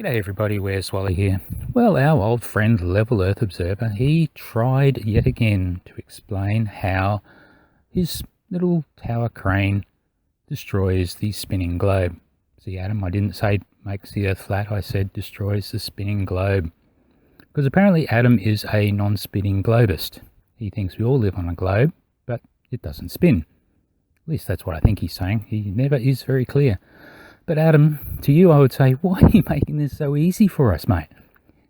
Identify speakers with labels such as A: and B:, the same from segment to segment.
A: G'day everybody, Where's Wally here. Well, our old friend Level Earth Observer, he tried yet again to explain how his little tower crane destroys the spinning globe. See Adam, I didn't say makes the Earth flat, I said destroys the spinning globe. Because apparently Adam is a non-spinning globist. He thinks we all live on a globe, but it doesn't spin. At least that's what I think he's saying. He never is very clear. But Adam, to you I would say, why are you making this so easy for us, mate?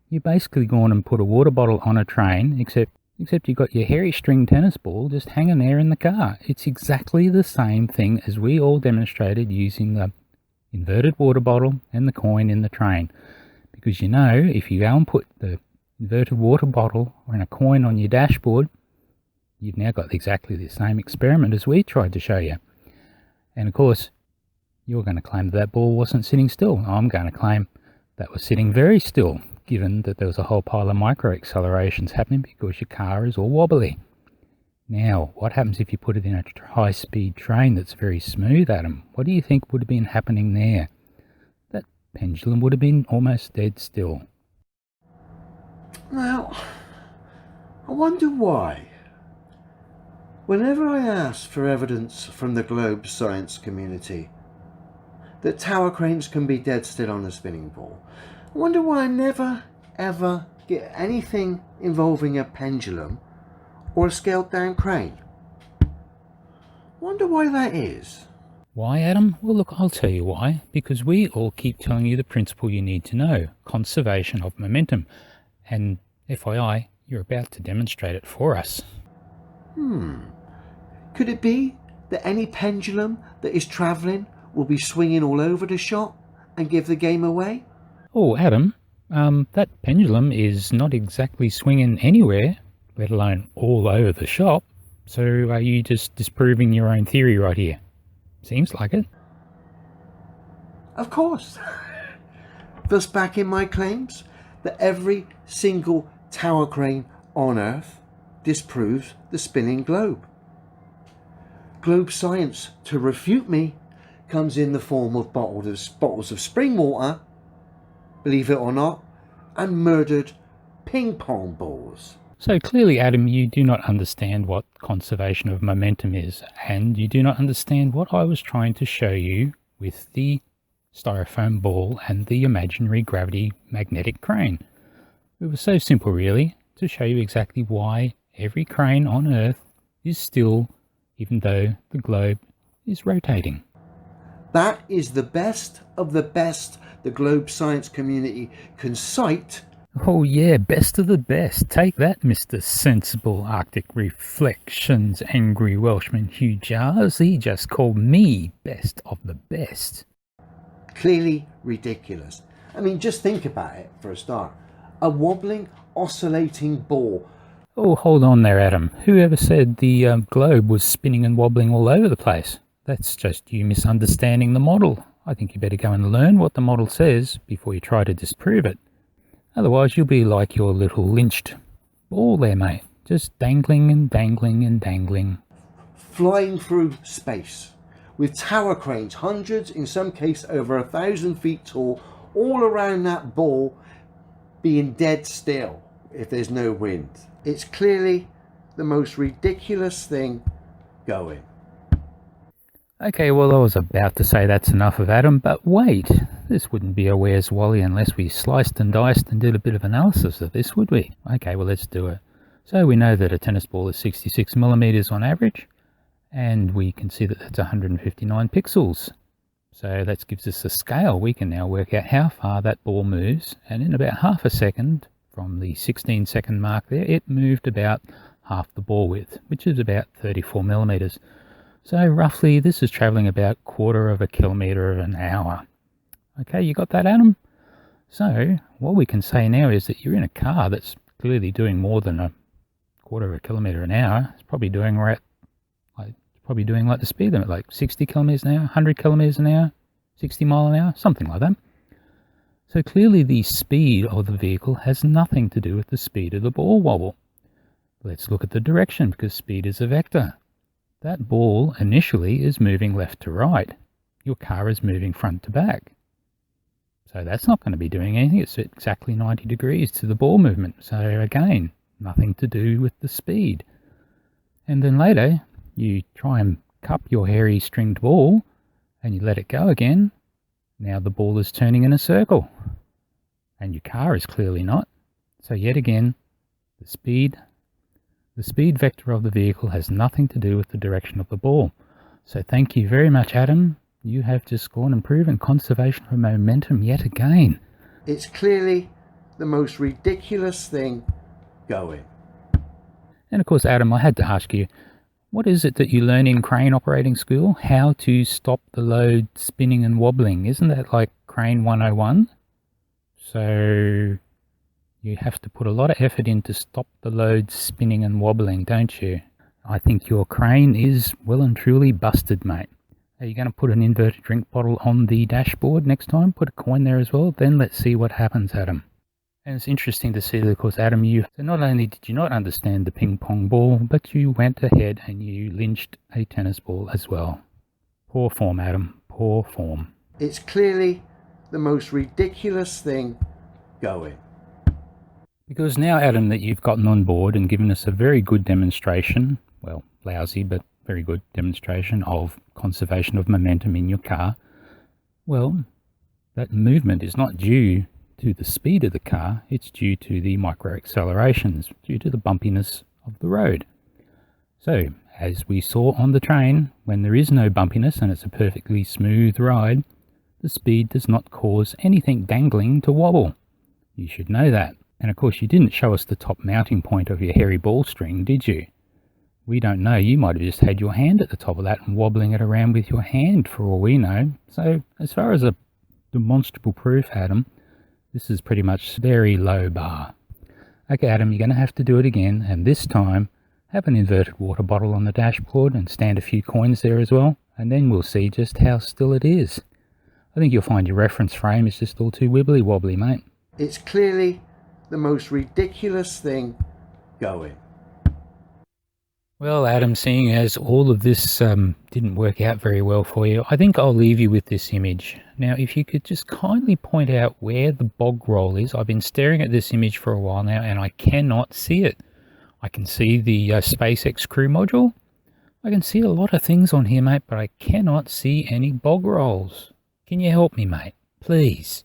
A: You basically gone and put a water bottle on a train, except you've got your hairy string tennis ball just hanging there in the car. It's exactly the same thing as we all demonstrated using the inverted water bottle and the coin in the train. Because you know, if you go and put the inverted water bottle and a coin on your dashboard, you've now got exactly the same experiment as we tried to show you. And of course, you're going to claim that ball wasn't sitting still. I'm going to claim that was sitting very still, given that there was a whole pile of micro accelerations happening because your car is all wobbly. Now, what happens if you put it in a high-speed train that's very smooth, Adam? What do you think would have been happening there? That pendulum would have been almost dead still.
B: Now, I wonder why. Whenever I ask for evidence from the globe science community that tower cranes can be dead still on a spinning ball, I wonder why I never ever get anything involving a pendulum or a scaled down crane. Wonder why that is.
A: Why, Adam? Well, look, I'll tell you why. Because we all keep telling you the principle you need to know, conservation of momentum. And FYI, you're about to demonstrate it for us.
B: Could it be that any pendulum that is travelling will be swinging all over the shop and give the game away?
A: Oh, Adam, that pendulum is not exactly swinging anywhere, let alone all over the shop. So are you just disproving your own theory right here? Seems like it.
B: Of course. Thus backing my claims that every single tower crane on Earth disproves the spinning globe. Globe science to refute me comes in the form of bottles of spring water, believe it or not, and murdered ping pong balls.
A: So clearly, Adam, you do not understand what conservation of momentum is, and you do not understand what I was trying to show you with the styrofoam ball and the imaginary gravity magnetic crane. It was so simple, really, to show you exactly why every crane on Earth is still, even though the globe is rotating.
B: That is the best of the best the globe science community can cite.
A: Oh yeah, best of the best. Take that, Mr. Sensible Arctic Reflections Angry Welshman Hugh Jars. He just called me best of the best.
B: Clearly ridiculous. I mean, just think about it for a start. A wobbling, oscillating ball.
A: Oh, hold on there, Adam. Whoever said the globe was spinning and wobbling all over the place? That's just you misunderstanding the model. I think you better go and learn what the model says before you try to disprove it. Otherwise you'll be like your little lynched ball there, mate. Just dangling and dangling and dangling.
B: Flying through space with tower cranes, hundreds, in some case over 1,000 feet tall, all around that ball, being dead still if there's no wind. It's clearly the most ridiculous thing going.
A: Okay, well, I was about to say that's enough of Adam, but wait, this wouldn't be a Where's Wally unless we sliced and diced and did a bit of analysis of this, would we? Okay, well, let's do it. So we know that a tennis ball is 66 millimeters on average, and we can see that that's 159 pixels. So that gives us a scale. We can now work out how far that ball moves, and in about half a second, from the 16-second mark there, it moved about half the ball width, which is about 34 millimeters. So roughly this is travelling about 1/4 of a kilometre an hour. Okay, you got that, Adam? So what we can say now is that you're in a car that's clearly doing more than 1/4 of a kilometre an hour. It's probably doing like the speed limit, like 60 kilometres an hour, 100 kilometres an hour, 60 mile an hour, something like that. So clearly the speed of the vehicle has nothing to do with the speed of the ball wobble. Let's look at the direction, because speed is a vector. That ball initially is moving left to right. Your car is moving front to back. So that's not going to be doing anything. It's exactly 90 degrees to the ball movement. So again, nothing to do with the speed. And then later, you try and cup your hairy stringed ball and you let it go again. Now the ball is turning in a circle. And your car is clearly not. So yet again, the speed vector of the vehicle has nothing to do with the direction of the ball. So thank you very much, Adam. You have just gone and proven conservation of momentum yet again.
B: It's clearly the most ridiculous thing going.
A: And of course, Adam, I had to ask you, what is it that you learn in crane operating school? How to stop the load spinning and wobbling. Isn't that like Crane 101? So you have to put a lot of effort in to stop the load spinning and wobbling, don't you? I think your crane is well and truly busted, mate. Are you going to put an inverted drink bottle on the dashboard next time? Put a coin there as well? Then let's see what happens, Adam. And it's interesting to see that, of course, Adam, so not only did you not understand the ping pong ball, but you went ahead and you lynched a tennis ball as well. Poor form, Adam. Poor form.
B: It's clearly the most ridiculous thing going.
A: Because now, Adam, that you've gotten on board and given us a very good demonstration, well, lousy, but very good demonstration of conservation of momentum in your car, well, that movement is not due to the speed of the car, it's due to the micro accelerations, due to the bumpiness of the road. So, as we saw on the train, when there is no bumpiness and it's a perfectly smooth ride, the speed does not cause anything dangling to wobble. You should know that. And of course, you didn't show us the top mounting point of your hairy ball string, did you? We don't know. You might have just had your hand at the top of that and wobbling it around with your hand for all we know. So, as far as a demonstrable proof, Adam, this is pretty much very low bar. Okay, Adam, you're going to have to do it again, and this time, have an inverted water bottle on the dashboard and stand a few coins there as well, and then we'll see just how still it is. I think you'll find your reference frame is just all too wibbly wobbly, mate.
B: It's clearly the most ridiculous thing going.
A: Well, Adam, seeing as all of this didn't work out very well for you, I think I'll leave you with this image. Now, if you could just kindly point out where the bog roll is. I've been staring at this image for a while now, and I cannot see it. I can see the SpaceX crew module. I can see a lot of things on here, mate, but I cannot see any bog rolls. Can you help me, mate? Please.